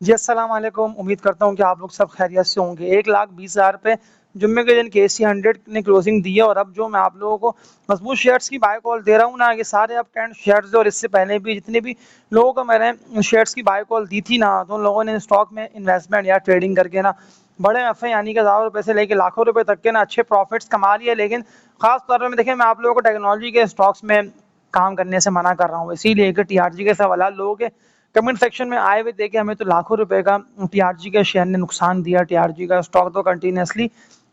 जी, अस्सलाम वालेकुम। उम्मीद करता हूँ कि आप लोग सब खैरियत से होंगे। 1,20,000 पे जुम्मे के दिन केसी 100 ने क्लोजिंग दी है और अब जो मैं आप लोगों को मज़बूत शेयर्स की बाय कॉल दे रहा हूँ ना, ये सारे अप ट्रेंड शेयर्स हैं और इससे पहले भी जितने भी लोगों को मैंने शेयर्स की बाय कॉल दी थी ना, तो उन लोगों ने स्टॉक में इन्वेस्टमेंट या ट्रेडिंग करके ना बड़े नफ़े यानी कि हज़ारों रुपए से लेके लाखों रुपए तक के ना अच्छे प्रॉफिट्स कमा लिए। लेकिन ख़ास तौर पे मैं देखिए मैं आप लोगों को टेक्नोलॉजी के स्टॉक्स में काम करने से मना कर रहा हूँ। इसीलिए कि टीआरजी के सवालात लोगों के कमेंट सेक्शन में आए हुए थे कि हमें तो लाखों रुपए का टीआरजी के शेयर ने नुकसान दिया। टीआरजी का स्टॉक तो कंटिन्यूअसली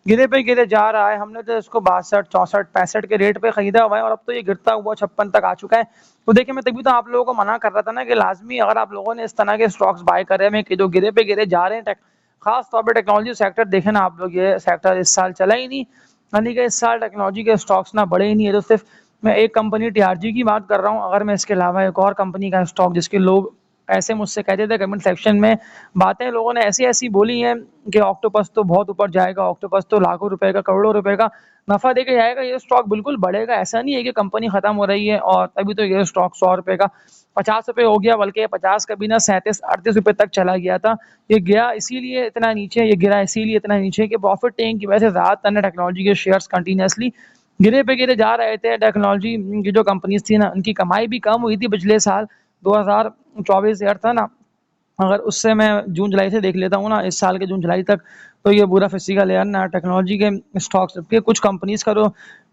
गिरे पे गिरे जा रहा है। हमने तो इसको 62, 64, 65 के रेट पे खरीदा हुआ है और अब तो ये गिरता हुआ 56 तक आ चुका है। तो देखिए मैं तभी तो आप लोगों को मना कर रहा था ना कि लाजमी अगर आप लोगों ने इस तरह के स्टॉक्स बाय करे हुए कि जो गिरे पे गिरे जा रहे हैं, खास तौर पर टेक्नोलॉजी सेक्टर देखे ना आप लोग, ये सेक्टर इस साल चला ही नहीं। यानी कि इस साल टेक्नोलॉजी के स्टॉक्स ना बढ़े ही नहीं है। तो सिर्फ मैं एक कंपनी टीआरजी की बात कर रहा हूँ। अगर मैं इसके अलावा एक और कंपनी का स्टॉक जिसके लोग ऐसे मुझसे कहते थे कमेंट सेक्शन में, बातें लोगों ने ऐसी-ऐसी बोली हैं कि ऑक्टोपस तो बहुत ऊपर जाएगा, ऑक्टोपस तो लाखों रुपए का, करोड़ों रुपए का नफ़ा देके जाएगा, ये स्टॉक बिल्कुल बढ़ेगा। ऐसा नहीं है कि कंपनी खत्म हो रही है और तभी तो ये स्टॉक ₹100 का ₹50 हो गया, बल्कि 50 कभी ना 37-38 रुपए तक चला गया था। ये गया इसीलिए इतना नीचे, ये गिरा इसीलिए इतना नीचे कि प्रॉफिट टेकिंग की वजह से ज़्यादातर ना टेक्नोलॉजी के शेयर्स कंटीन्यूअसली गिरे पे गिरे जा रहे थे। टेक्नोलॉजी की जो कंपनीज़ थी ना, उनकी कमाई भी कम हुई थी पिछले साल। 2024 ईयर था ना, अगर उससे मैं जून-जुलाई से देख लेता हूँ ना, इस साल के जून-जुलाई तक, तो ये पूरा फिजिकल ईयर ना टेक्नोलॉजी के स्टॉक्स के कुछ कंपनीज़ का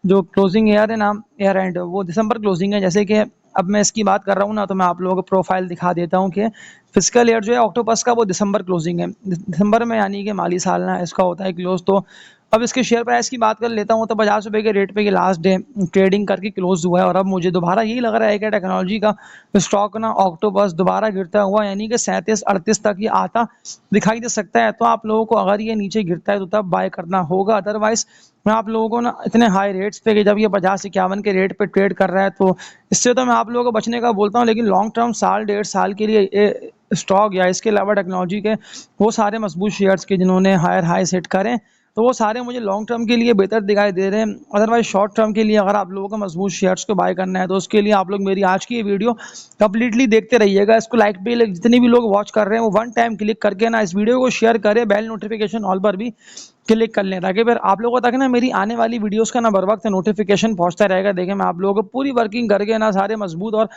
जो क्लोजिंग ईयर है ना, ईयर एंड वो दिसंबर क्लोजिंग है। जैसे कि अब मैं इसकी बात कर रहा हूँ ना, तो मैं आप लोगों को प्रोफाइल दिखा देता हूँ कि फिजिकल ईयर जो है ऑक्टोपस का, वो दिसंबर क्लोजिंग है। दिसंबर में यानी कि माली साल ना इसका होता है क्लोज। तो अब इसके शेयर प्राइस की बात कर लेता हूँ तो ₹50 के रेट पे ये लास्ट डे ट्रेडिंग करके क्लोज हुआ है और अब मुझे दोबारा यही लग रहा है कि टेक्नोलॉजी का स्टॉक ना ऑक्टोपस दोबारा गिरता हुआ यानी कि 37-38 तक ये आता दिखाई दे सकता है। तो आप लोगों को अगर ये नीचे गिरता है तो तब बाय करना होगा। अदरवाइज मैं आप लोगों को ना इतने हाई रेट्स पे कि जब ये 50-51 के रेट पे ट्रेड कर रहा है, तो इससे तो मैं आप लोगों को बचने का बोलता हूँ। लेकिन लॉन्ग टर्म साल 1.5 साल के लिए ये स्टॉक या इसके अलावा टेक्नोलॉजी के वो सारे मजबूत शेयर्स के जिन्होंने हायर हाई सेट करें, तो वो सारे मुझे लॉन्ग टर्म के लिए बेहतर दिखाई दे रहे हैं। अदरवाइज शॉर्ट टर्म के लिए अगर आप लोगों को मजबूत शेयर्स को बाय करना है, तो उसके लिए आप लोग मेरी आज की ये वीडियो कंप्लीटली देखते रहिएगा। इसको लाइक पे जितने भी लोग वॉच कर रहे हैं वो वन टाइम क्लिक करके ना इस वीडियो को शेयर करें, बेल नोटिफिकेशन ऑल पर भी क्लिक कर लें, ताकि फिर आप लोगों तक ना मेरी आने वाली वीडियोस का ना बर वक्त नोटिफिकेशन पहुंचता रहेगा। देखिए मैं आप लोगों को पूरी वर्किंग करके ना सारे मजबूत और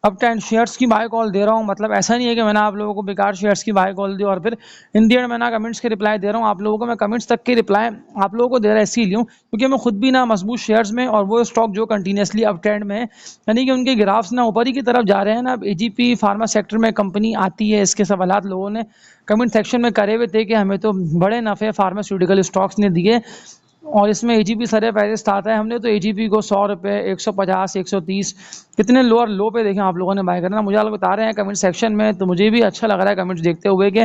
अप टेन शेयर्स की बाय कॉल दे रहा हूँ। मतलब ऐसा नहीं है कि मैंने आप लोगों को बेकार शेयर्स की बाय कॉल दी और फिर इन दी एंड मैं ना कमेंट्स के रिप्लाई दे रहा हूँ। आप लोगों को मैं कमेंट्स तक के रिप्लाई आप लोगों को दे रहा इसीलिए हूँ क्योंकि मैं खुद भी ना मजबूत शेयर्स में और वो स्टॉक जो कंटिन्यूसली अप ट्रेंड में है, यानी कि उनके ग्राफ्स ना ऊपर ही की तरफ जा रहे हैं ना। अब एजीपी फार्मा सेक्टर में कंपनी आती है, इसके सवालात लोगों ने कमेंट सेक्शन में करे हुए थे कि हमें तो बड़े नफ़े फार्मास्यूटिकल स्टॉक्स ने दिए और इसमें एजीपी सरे फहरिस्त आता है। हमने तो एजीपी को ₹100, 150, 130 कितने लोअर लो पे देखें आप लोगों ने बाय करना। मुझे आप लोग बता रहे हैं कमेंट सेक्शन में, तो मुझे भी अच्छा लग रहा है कमेंट्स देखते हुए कि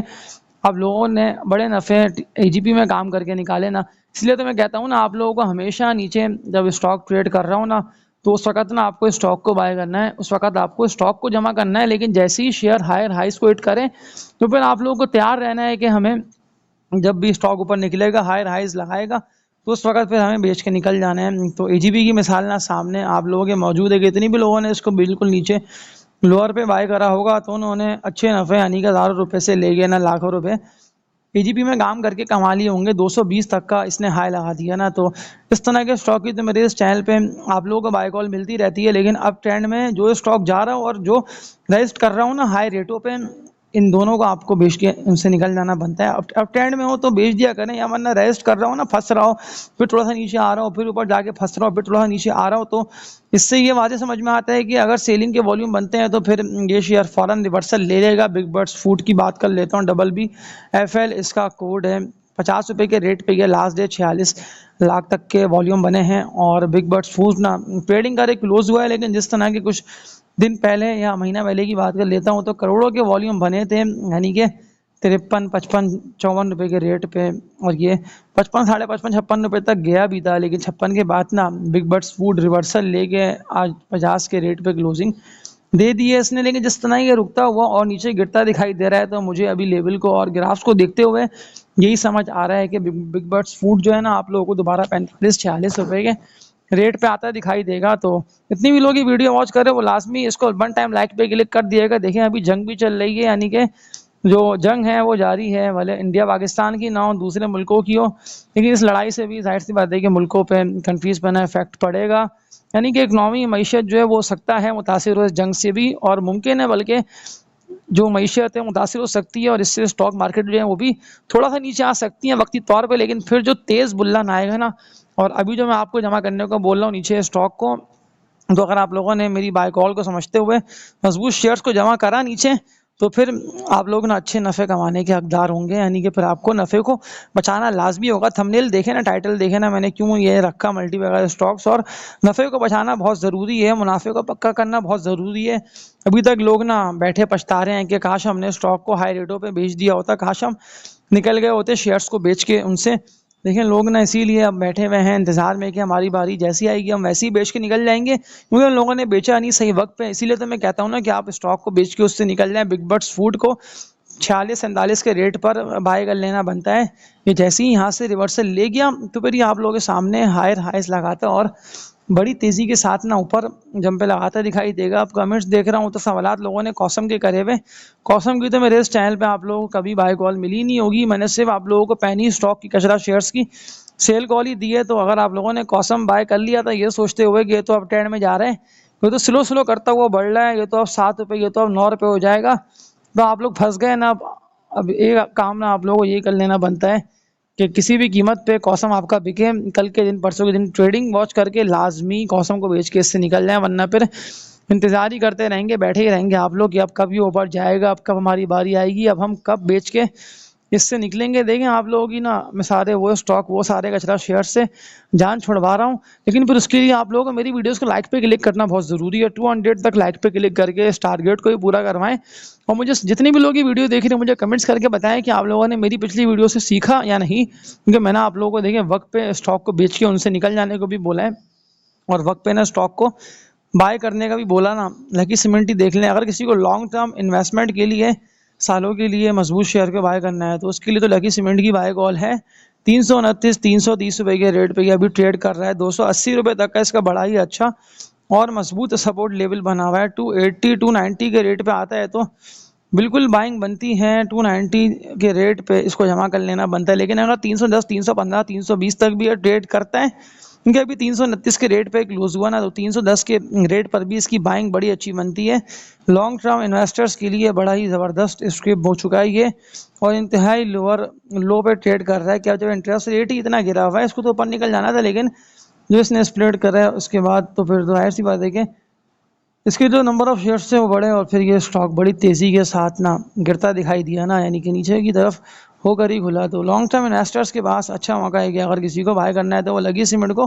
आप लोगों ने बड़े नफ़े एजीपी में काम करके निकाले ना। इसलिए तो मैं कहता हूँ ना आप लोगों को हमेशा नीचे जब स्टॉक ट्रेड कर रहा हूँ ना, तो उस वक़्त ना आपको स्टॉक को बाय करना है, उस वक़्त आपको स्टॉक को जमा करना है। लेकिन जैसे ही शेयर हायर हाइज़ को हिट करें, तो फिर आप लोगों को तैयार रहना है कि हमें जब भी स्टॉक ऊपर निकलेगा, हायर हाइज़ लगाएगा, तो उस वक़्त फिर हमें बेच के निकल जाना है। तो एजीपी की मिसाल ना सामने आप लोगों के मौजूद है कि इतनी भी लोगों ने इसको बिल्कुल नीचे लोअर पे बाय करा होगा, तो उन्होंने अच्छे नफ़े यानी कि हज़ारों रुपए से ले गए ना लाखों रुपए एजीपी में काम करके कमा लिए होंगे। 220 तक का इसने हाई लगा दिया ना। तो इस तरह के स्टॉक की तो मेरे इस चैनल पे आप लोगों को बाय कॉल मिलती रहती है। लेकिन अब ट्रेंड में जो स्टॉक जा रहा हूँ और जो रेस्ट कर रहा हूँ ना हाई रेटों पे, इन दोनों को आपको बेच के उनसे निकल जाना बनता है। अब ट्रेंड में हो तो बेच दिया करें, या वरना रेस्ट कर रहा हो ना, फंस रहा हो, फिर थोड़ा सा नीचे आ रहा हो, फिर ऊपर जाके फंस रहा हो, फिर थोड़ा सा नीचे आ रहा हो, तो इससे ये वाज़ेह समझ में आता है कि अगर सेलिंग के वॉल्यूम बनते हैं तो फिर ये शेयर फौरन रिवर्सल ले लेगा। बिग बर्ड्स फूड की बात कर लेता हूँ, BBFL इसका कोड है। ₹50 के रेट पे ये लास्ट डे 46 लाख तक के वॉल्यूम बने हैं और बिग बर्ड्स फूड ना ट्रेडिंग का क्लोज हुआ है। लेकिन जिस तरह के कुछ दिन पहले या महीना पहले की बात कर लेता हूँ, तो करोड़ों के वॉल्यूम बने थे, यानी कि 53, 55, ₹54 के रेट पे, और ये 55, साढ़े 55, ₹56 तक गया भी था। लेकिन 56 के बाद ना बिग बर्ड्स फूड रिवर्सल लेके आज 50 के रेट पे क्लोजिंग दे दी है इसने। लेकिन जिस तरह ये रुकता हुआ और नीचे गिरता दिखाई दे रहा है, तो मुझे अभी लेवल को और ग्राफ्स को देखते हुए यही समझ आ रहा है कि बिग बर्ड्स फूड जो है ना आप लोगों को दोबारा 45-46 के रेट पे आता दिखाई देगा। तो इतनी भी लोग ये वीडियो वॉच कर रहे हैं वो लाजमी इसको वन टाइम लाइक पे क्लिक कर दिएगा। देखें अभी जंग भी चल रही है, यानी कि जो जंग है वो जारी है, भले इंडिया पाकिस्तान की ना हो, दूसरे मुल्कों की हो, लेकिन इस लड़ाई से भी जाहिर सी बात है कि मुल्कों पे, कंट्रीज़ पे ना इफेक्ट पड़ेगा। यानी कि इकनॉमी मईशत जो है वो सकता है मुतासिर हो इस जंग से भी, और मुमकिन है बल्कि जो मईशत है मुतासिर हो सकती है, और इससे स्टॉक मार्केट जो है वो भी थोड़ा सा नीचे आ सकती है वक्ती तौर पर, लेकिन फिर जो तेज़ बुल्लन आएगा ना, और अभी जो मैं आपको जमा करने को बोल रहा हूँ नीचे स्टॉक को, तो अगर आप लोगों ने मेरी बाय कॉल को समझते हुए मजबूत शेयर्स को जमा करा नीचे, तो फिर आप लोग ना अच्छे नफ़े कमाने के हकदार होंगे। यानी कि फिर आपको नफ़े को बचाना लाजमी होगा। थंबनेल देखे ना, टाइटल देखे ना, मैंने क्यों ये रखा मल्टी वगैरह स्टॉक्स, और नफ़े को बचाना बहुत ज़रूरी है, मुनाफे को पक्का करना बहुत ज़रूरी है। अभी तक लोग ना बैठे पछता रहे हैं कि काश हमने स्टॉक को हाई रेटों पे बेच दिया होता, काश हम निकल गए होते शेयर्स को बेच के उनसे। देखिए लोग ना इसीलिए अब बैठे हुए हैं इंतज़ार में कि हमारी बारी जैसी आएगी हम वैसे ही बेच के निकल जाएंगे, क्योंकि उन लोगों ने बेचा नहीं सही वक्त पे। इसीलिए तो मैं कहता हूँ ना कि आप स्टॉक को बेच के उससे निकल जाएं। बिग बट्स फूड को 46-47 के रेट पर बाय कर लेना बनता है। ये जैसे ही यहाँ से रिवर्सल ले गया तो फिर ये आप लोगों के सामने हायर हाइस लगाता है और बड़ी तेज़ी के साथ ना ऊपर जंपे लगाता दिखाई देगा। अब कमेंट्स देख रहा हूँ तो सवालात लोगों ने कॉसम के करे हुए। कॉसम की तो मेरे इस चैनल पे आप लोगों को कभी बाय कॉल मिली नहीं होगी। मैंने सिर्फ आप लोगों को पैनी स्टॉक की कचरा शेयर्स की सेल कॉल ही दी है। तो अगर आप लोगों ने कॉसम बाय कर लिया था ये सोचते हुए कि ये तो अब ट्रेंड में जा रहे हैं, ये तो स्लो स्लो करता हुआ बढ़ रहा है, ये तो अब 7 रुपये, ये तो अब 9 रुपये हो जाएगा, तो आप लोग फंस गए ना। अब एक काम ना आप लोगों को ये कर लेना बनता है कि किसी भी कीमत पे कॉसम आपका बिके, कल के दिन परसों के दिन ट्रेडिंग वॉच करके लाजमी कॉसम को बेच के इससे निकल जाए, वरना फिर इंतज़ार ही करते रहेंगे, बैठे ही रहेंगे आप लोग कि अब कब ये ऊपर जाएगा, अब कब हमारी बारी आएगी, अब हम कब बेच के इससे निकलेंगे। देखें आप लोगों की ना मैं सारे वो स्टॉक वो सारे कचरा शेयर से जान छुड़वा रहा हूँ, लेकिन फिर उसके लिए आप लोगों को मेरी वीडियोस को लाइक पे क्लिक करना बहुत ज़रूरी है। 200 तक लाइक पे क्लिक करके इस टारगेट को भी पूरा करवाएं। और मुझे जितने भी लोग ये वीडियो देख रहे हैं मुझे कमेंट्स करके बताएं कि आप लोगों ने मेरी पिछली वीडियो से सीखा या नहीं, क्योंकि मैंने आप लोगों को देखें वक्त पे स्टॉक को बेच के उनसे निकल जाने को भी बोला है, और वक्त पे ना स्टॉक को बाय करने का भी बोला ना। लकी सीमेंट ही देख लें, अगर किसी को लॉन्ग टर्म इन्वेस्टमेंट के लिए सालों के लिए मजबूत शेयर को बाय करना है तो उसके लिए तो लकी सीमेंट की बाय कॉल है। 329-330 रुपए के रेट पे ये अभी ट्रेड कर रहा है। 280 रुपये तक का इसका बड़ा ही अच्छा और मजबूत सपोर्ट लेवल बना हुआ है। 280-290 के रेट पे आता है तो बिल्कुल बाइंग बनती है। 290 के रेट पे इसको जमा कर लेना बनता है, लेकिन अगर 310, 315, 320 तक भी ये ट्रेड करता है, क्योंकि अभी 329 के रेट पे क्लोज हुआ ना, तो 310 के रेट पर भी इसकी बाइंग बड़ी अच्छी बनती है। लॉन्ग टर्म इन्वेस्टर्स के लिए बड़ा ही ज़बरदस्त स्क्रिप्ट हो चुका है ये, और इंतहाई लोअर लो पे ट्रेड कर रहा है। क्या जब इंटरेस्ट रेट ही इतना गिरा हुआ है, इसको तो ऊपर निकल जाना था, लेकिन जो इसने स्प्लिट करा है उसके बाद तो फिर तो जाहिर सी बात है कि इसके जो नंबर ऑफ शेयर्स थे वो बढ़े, और फिर ये स्टॉक बड़ी तेज़ी के साथ ना गिरता दिखाई दिया ना, यानी कि नीचे की तरफ होकर ही खुला। तो लॉन्ग टर्म इन्वेस्टर्स के पास अच्छा मौका है कि अगर किसी को बाय करना है तो वो लकी सीमेंट को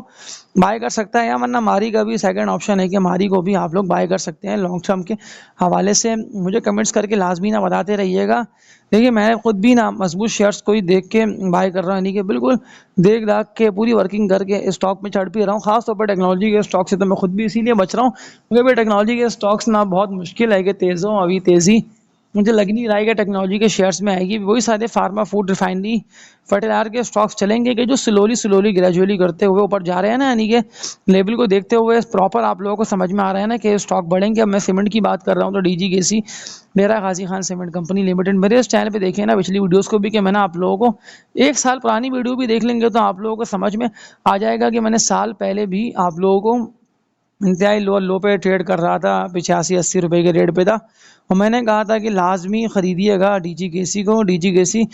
बाय कर सकता है, या वरना मारी का भी सेकंड ऑप्शन है कि मारी को भी आप लोग बाय कर सकते हैं। लॉन्ग टर्म के हवाले से मुझे कमेंट्स करके लाजमी ना बताते रहिएगा। देखिए मैं खुद भी ना मजबूत शेयर्स को ही देख के बाय कर रहा हूँ, यानी कि बिल्कुल देख दाख के पूरी वर्किंग करके स्टॉक में चढ़ भी रहा हूँ। खासतौर पर टेक्नोलॉजी के स्टॉक से तो मैं खुद भी इसीलिए बच रहा हूँ क्योंकि भाई टेक्नोलॉजी के स्टॉक्स ना बहुत मुश्किल है कि तेज़ हों। अभी तेज़ी मुझे लग नहीं रहा है कि टेक्नोलॉजी के शेयर्स में आएगी। वही सारे फार्मा, फूड, रिफाइनरी, फर्टिलाइजर के स्टॉक्स चलेंगे कि जो स्लोली ग्रेजुअली करते हुए ऊपर जा रहे हैं ना, यानी कि लेवल को देखते हुए प्रॉपर आप लोगों को समझ में आ रहा है ना कि स्टॉक बढ़ेंगे। अब मैं सीमेंट की बात कर रहा हूँ तो DGKC, डेरा Ghazi Khan cement company limited, मेरे इस चैनल पे देखें ना पिछली वीडियोस को भी, कि मैंने आप लोगों को 1 साल पुरानी वीडियो भी देख लेंगे तो आप लोगों को समझ में आ जाएगा कि मैंने साल पहले भी आप लोगों को इंतहाई लो पे ट्रेड कर रहा था, 85-80 रुपये के रेट पे था, और मैंने कहा था कि लाजमी ख़रीदिएगा DGKC को। DGKC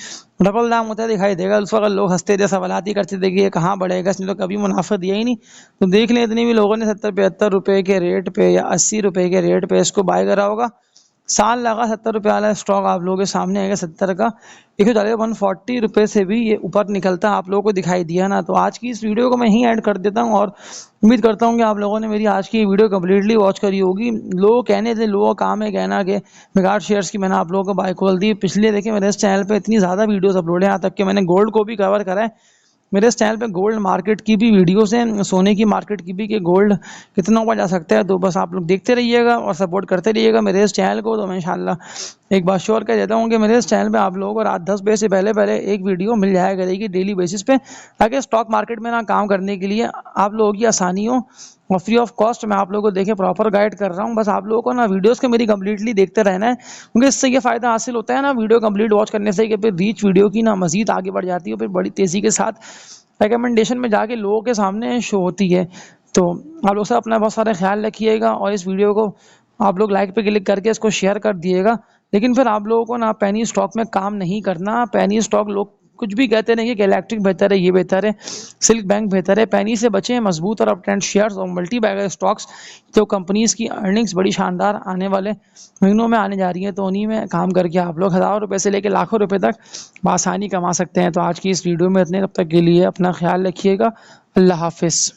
डबल दाम होता दिखाई देगा। उस वक्त लोग हंसते थे, सवालात ही करते थे कि ये कहाँ बढ़ेगा, इसने तो कभी मुनाफा दिया ही नहीं। तो देख लें इतने भी लोगों ने 70-75 रुपये के रेट पे या 80 रुपये के रेट पे इसको बाय करा होगा। साल लगा 70 रुपये वाला स्टॉक आप लोगों के सामने आएगा 70 का, 140 रुपये से भी ये ऊपर निकलता आप लोगों को दिखाई दिया ना। तो आज की इस वीडियो को मैं यहीं ऐड कर देता हूँ, और उम्मीद करता हूँ कि आप लोगों ने मेरी आज की वीडियो कम्प्लीटली वॉच करी होगी। लोग कहने थे, लोगों का काम है कहना कि मेगाड शेयर्स की मैंने आप लोगों को बाय कॉल दी। पिछले देखिए मेरे इस चैनल पे इतनी ज़्यादा वीडियोस अपलोड है, यहाँ तक कि मैंने गोल्ड को भी कवर करा है। मेरे इस चैनल पे गोल्ड मार्केट की भी वीडियोस हैं, सोने की मार्केट की भी, कि गोल्ड कितना ऊपर जा सकता है। तो बस आप लोग देखते रहिएगा और सपोर्ट करते रहिएगा मेरे इस चैनल को। तो मैं इंशाल्लाह एक बात श्योर कह देता हूँ कि मेरे इस चैनल पे आप लोगों को रात 10 बजे से पहले पहले एक वीडियो मिल जाया करेगी डेली बेसिस पे, ताकि स्टॉक मार्केट में ना काम करने के लिए आप लोगों की आसानी हो। और फ्री ऑफ कॉस्ट मैं आप लोगों को देखिए प्रॉपर गाइड कर रहा हूँ। बस आप लोगों को ना वीडियोस को मेरी कंप्लीटली देखते रहना है, क्योंकि इससे ये फ़ायदा हासिल होता है ना वीडियो कंप्लीट वॉच करने से कि फिर रीच वीडियो की ना मज़ीद आगे बढ़ जाती है, फिर बड़ी तेज़ी के साथ रिकमेंडेशन में जाके लोगों के सामने शो होती है। तो आप लोग सब अपना बहुत सारा ख्याल रखिएगा और इस वीडियो को आप लोग लाइक पे क्लिक करके इसको शेयर कर दिएगा। लेकिन फिर आप लोगों को ना पेनी स्टॉक में काम नहीं करना। पेनी स्टॉक लोग कुछ भी कहते नहीं कि गैलेक्टिक बेहतर है, ये बेहतर है, सिल्क बैंक बेहतर है। पेनी से बचें। मजबूत और अप ट्रेंड शेयर्स और मल्टी बैगर स्टॉक्स जो कंपनीज की अर्निंग्स बड़ी शानदार आने वाले महीनों में आने जा रही है, तो उन्हीं में काम करके आप लोग हज़ारों रुपए से लेकर लाखों रुपए तक बआसानी कमा सकते हैं। तो आज की इस वीडियो में इतने, तब तक के लिए अपना ख्याल रखिएगा। अल्लाह हाफिज़।